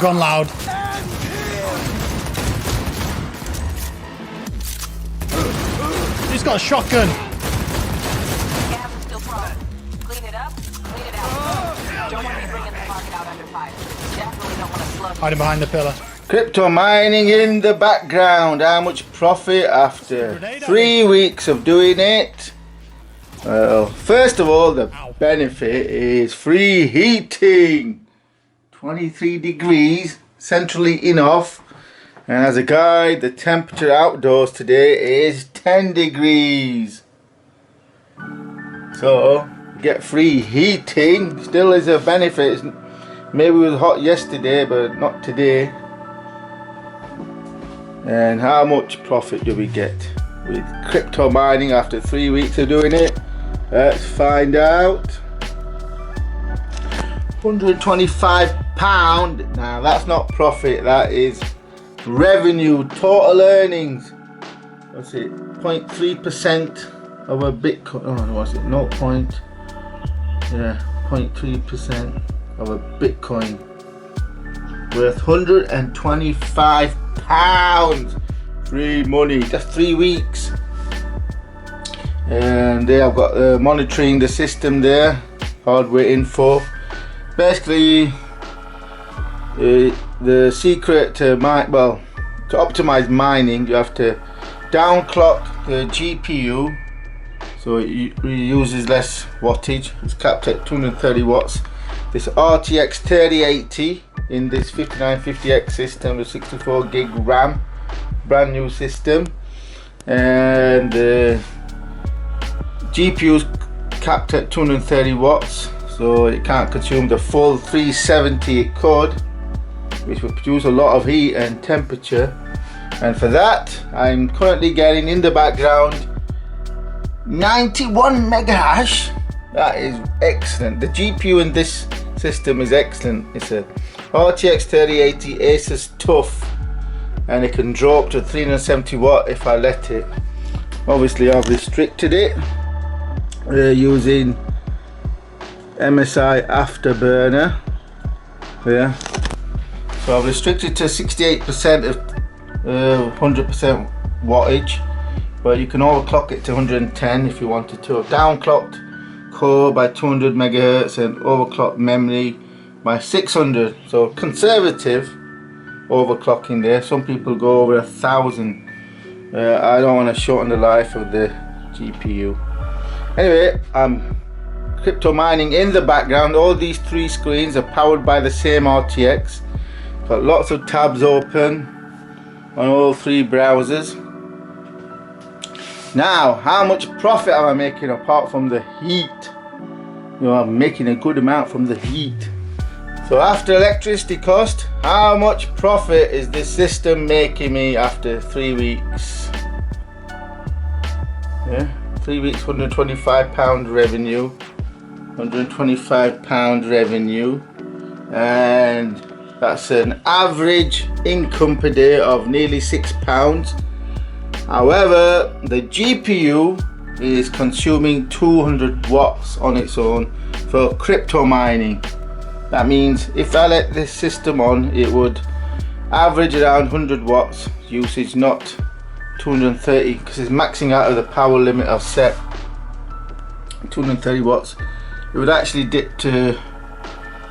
gone loud. He's got a shotgun. Gas is still prone. Clean it up, clean it out. Don't want to be bringing the market out under fire. Definitely don't want to slug. Hiding behind the pillar. Crypto mining in the background. How much profit after 3 weeks of doing it? Well, first of all, the benefit is free heating. 23 degrees, centrally enough. And as a guide, the temperature outdoors today is 10 degrees. So, get free heating. Still is a benefit. Maybe it was hot yesterday, but not today. And how much profit do we get with crypto mining after 3 weeks of doing it? Let's find out. £125. Now that's not profit, that is revenue, total earnings. What's it? 0.3% of a Bitcoin. Oh, what's it? 0.3% of a Bitcoin worth £125. Free money. That's 3 weeks. And there I've got monitoring the system there. Hardware info. Basically, the secret to to optimize mining, you have to downclock the GPU so it uses less wattage. It's capped at 230 watts. This RTX 3080 in this 5950X system with 64 gig RAM, brand new system, and the GPU's capped at 230 watts, so it can't consume the full 370 it could, which would produce a lot of heat and temperature. And for that, I'm currently getting in the background 91 MegaHash. That is excellent. The GPU in this system is excellent. It's a RTX 3080 Asus TUF, and it can drop to 370 watt if I let it. Obviously I've restricted it using MSI Afterburner. Yeah, so I've restricted to 68% of 100% wattage, but you can overclock it to 110 if you wanted to. I've downclocked core by 200 megahertz and overclocked memory by 600, so conservative overclocking there. Some people go over 1,000. I don't want to shorten the life of the GPU. Anyway, I'm crypto mining in the background. All these 3 screens are powered by the same RTX. Got lots of tabs open on all 3 browsers. Now, how much profit am I making apart from the heat? You know, I'm making a good amount from the heat. So after electricity cost, how much profit is this system making me after 3 weeks? Yeah, 3 weeks, £125 revenue. £125 revenue. And that's an average income per day of nearly £6. However, the GPU is consuming 200 watts on its own for crypto mining. That means if I let this system on, it would average around 100 watts usage, not 230, because it's maxing out of the power limit I've set. 230 watts. It would actually dip to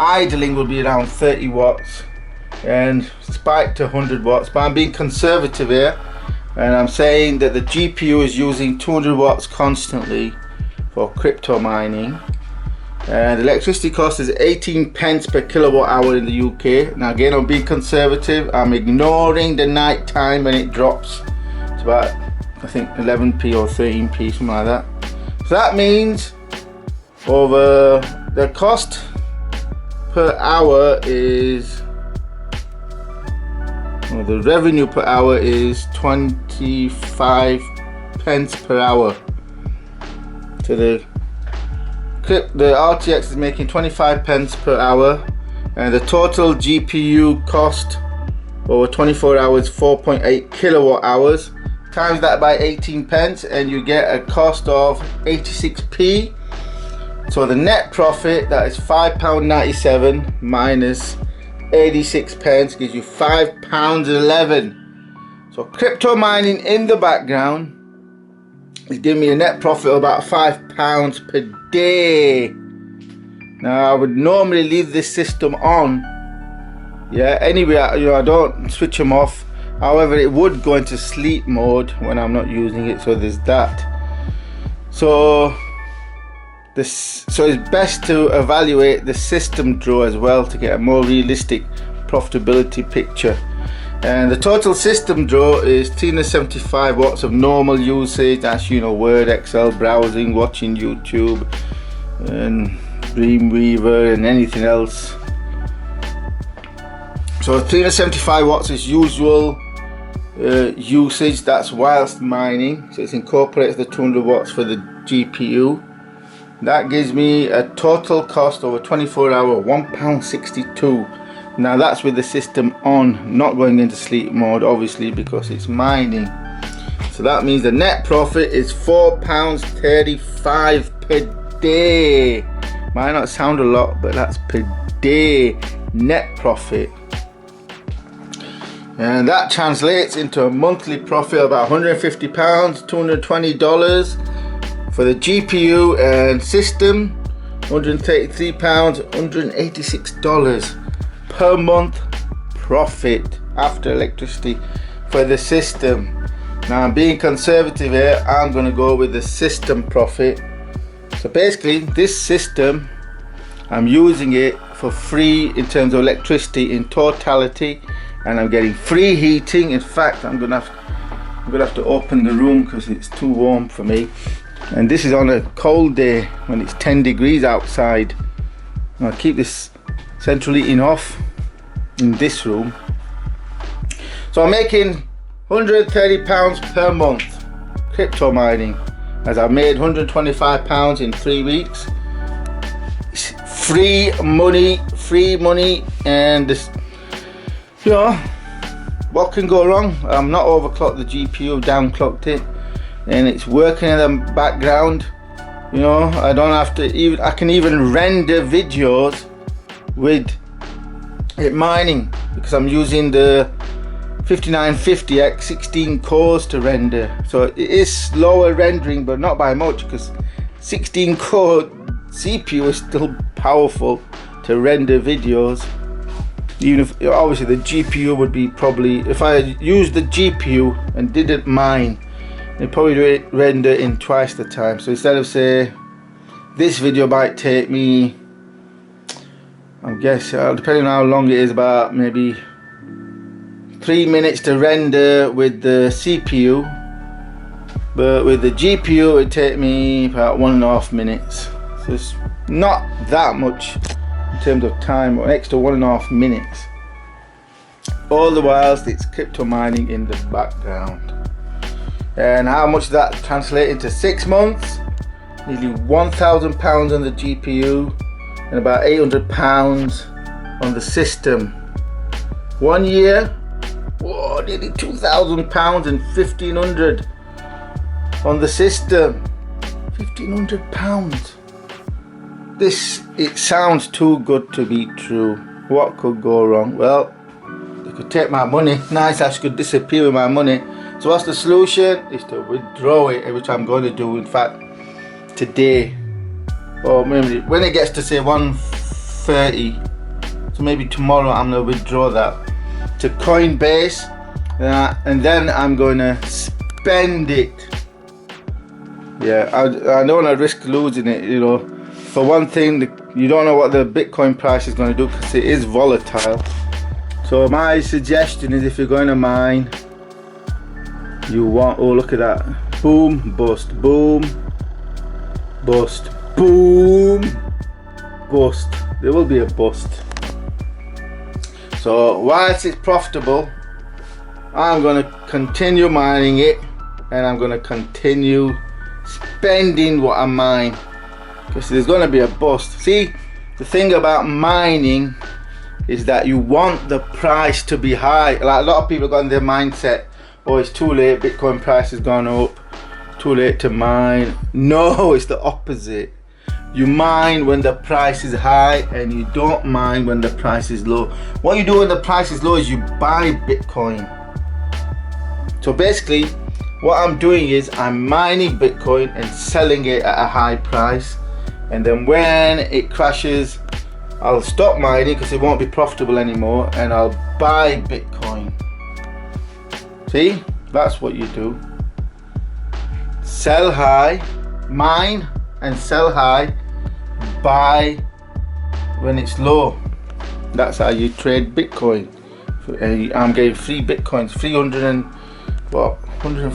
idling would be around 30 watts and spike to 100 watts, but I'm being conservative here. And I'm saying that the GPU is using 200 watts constantly for crypto mining. And the electricity cost is 18 pence per kilowatt hour in the UK. Now again, I'm being conservative. I'm ignoring the night time when it drops to about, I think, 11p or 13p, something like that. So that means over the cost per hour is, well, the revenue per hour is 25 pence per hour. So the RTX is making 25 pence per hour, and the total GPU cost over 24 hours 4.8 kilowatt hours. Times that by 18 pence and you get a cost of 86p. So the net profit, that is £5.97 minus 86 pence, gives you £5.11. So crypto mining in the background is giving me a net profit of about £5 per day. Now I would normally leave this system on, yeah, anyway, you know, I don't switch them off. However, it would go into sleep mode when I'm not using it, so there's that. So it's best to evaluate the system draw as well to get a more realistic profitability picture. And the total system draw is 375 watts of normal usage. That's, you know, Word, Excel, browsing, watching YouTube, and Dreamweaver, and anything else. So 375 watts is usual usage. That's whilst mining. So it incorporates the 200 watts for the GPU. That gives me a total cost over 24 hour £1.62. Now that's with the system on, not going into sleep mode, obviously, because it's mining. So that means the net profit is £4.35 per day. Might not sound a lot, but that's per day net profit. And that translates into a monthly profit of about £150, $220 for the GPU and system, £133, $186 per month profit after electricity for the system. Now I'm being conservative here, I'm going to go with the system profit. So basically this system, I'm using it for free in terms of electricity in totality, and I'm getting free heating. In fact, I'm gonna have to open the room because it's too warm for me. And this is on a cold day when it's 10 degrees outside. I'll keep this central heating off in this room. So I'm making £130 per month crypto mining, as I made £125 in 3 weeks. It's free money, and this, you know, what can go wrong? I'm not overclocked the GPU, downclocked it, and it's working in the background. You know, I don't have to even, I can even render videos with it mining, because I'm using the 5950X 16 cores to render. So it is slower rendering, but not by much, because 16 core CPU is still powerful to render videos. Even if obviously the GPU would be probably, if I used the GPU and didn't mine, it'd probably render in twice the time. So instead of, say, this video might take me, I guess, depending on how long it is, about maybe 3 minutes to render with the CPU, but with the GPU it would take me about 1.5 minutes. So it's not that much in terms of time, or an extra 1.5 minutes, all the whilst it's crypto mining in the background. And how much that translates into 6 months? Nearly £1,000 on the GPU and about £800 on the system. 1 year, whoa, nearly £2,000 and £1,500 on the system. £1,500. This, it sounds too good to be true. What could go wrong? Well, they could take my money. NiceHash could disappear with my money. So what's the solution? Is to withdraw it, which I'm going to do, in fact, today, or maybe when it gets to, say, 1:30. So maybe tomorrow I'm going to withdraw that to Coinbase, and then I'm going to spend it. Yeah, I don't want to risk losing it, you know. For one thing, you don't know what the Bitcoin price is going to do, because it is volatile. So my suggestion is, if you're going to mine, you want, oh look at that, boom, bust, boom, bust, boom, bust. There will be a bust. So whilst it's profitable, I'm going to continue mining it, and I'm going to continue spending what I mine, because there's going to be a bust. See, the thing about mining is that you want the price to be high. Like, a lot of people got in their mindset, oh, it's too late, Bitcoin price has gone up, too late to mine. No, it's the opposite. You mine when the price is high and you don't mine when the price is low. What you do when the price is low is you buy Bitcoin. So basically what I'm doing is I'm mining Bitcoin and selling it at a high price, and then when it crashes I'll stop mining because it won't be profitable anymore and I'll buy Bitcoin. See, that's what you do. Sell high, mine and sell high, buy when it's low. That's how you trade Bitcoin. I'm getting free Bitcoins, 300 and what, 100,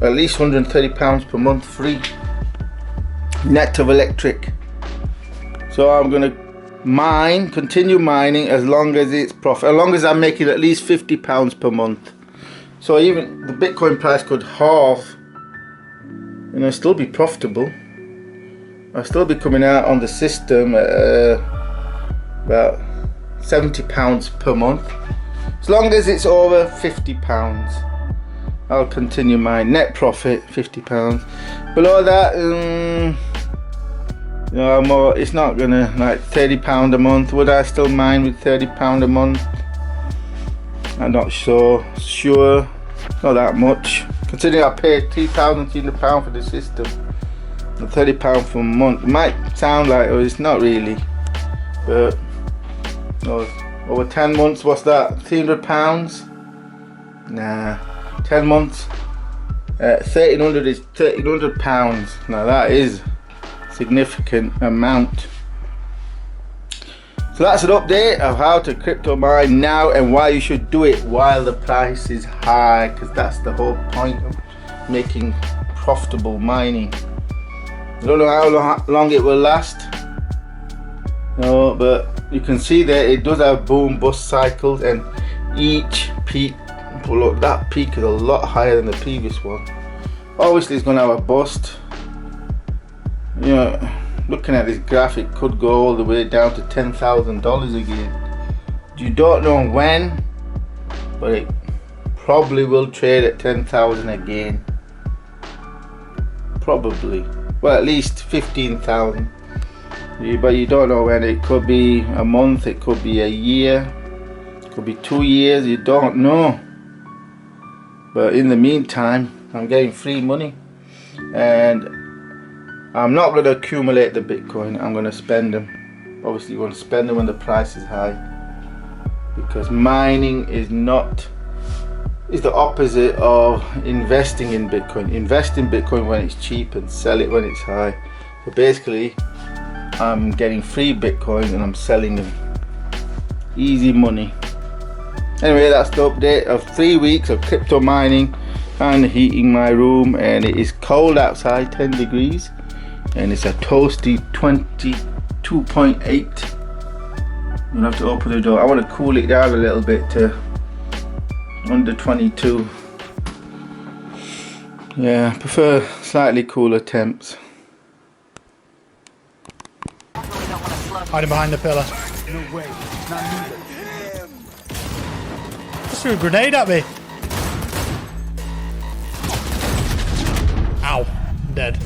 at least £130 per month free net of electric. So I'm gonna mine, continue mining as long as it's profit, as long as I'm making at least £50 per month. So even the Bitcoin price could halve and I'll still be profitable. I'll still be coming out on the system at about £70 per month. As long as it's over £50, I'll continue my net profit, £50. Below that, you know, it's not gonna, like £30 a month. Would I still mine with £30 a month? I'm not sure. Not that much. Considering I paid £3,300 for the system, and £30 for a month. It might sound like, oh, it's not really, but over 10 months, what's that? £300? Nah, 10 months, 1300 is £1,300. Now that is a significant amount. So that's an update of how to crypto mine now and why you should do it while the price is high, because that's the whole point of making profitable mining. I don't know how long it will last, no, but you can see that it does have boom bust cycles, and each peak, look, that peak is a lot higher than the previous one. Obviously it's going to have a bust. You know, looking at this graphic, could go all the way down to $10,000 again. You don't know when, but it probably will trade at 10,000 again. Probably, well, at least 15,000. But you don't know when. It could be a month, it could be a year, it could be 2 years, you don't know. But in the meantime, I'm getting free money, and I'm not going to accumulate the Bitcoin. I'm going to spend them. Obviously you want to spend them when the price is high, because mining is the opposite of investing in Bitcoin. Invest in Bitcoin when it's cheap and sell it when it's high. So basically I'm getting free Bitcoin and I'm selling them. Easy money. Anyway, that's the update of 3 weeks of crypto mining and heating my room. And it is cold outside, 10 degrees, and it's a toasty 22.8. I'm gonna have to open the door. I want to cool it down a little bit to under 22. Yeah, I prefer slightly cooler temps. Hiding behind the pillar. No way, not me. Just threw a grenade at me. Ow, I'm dead.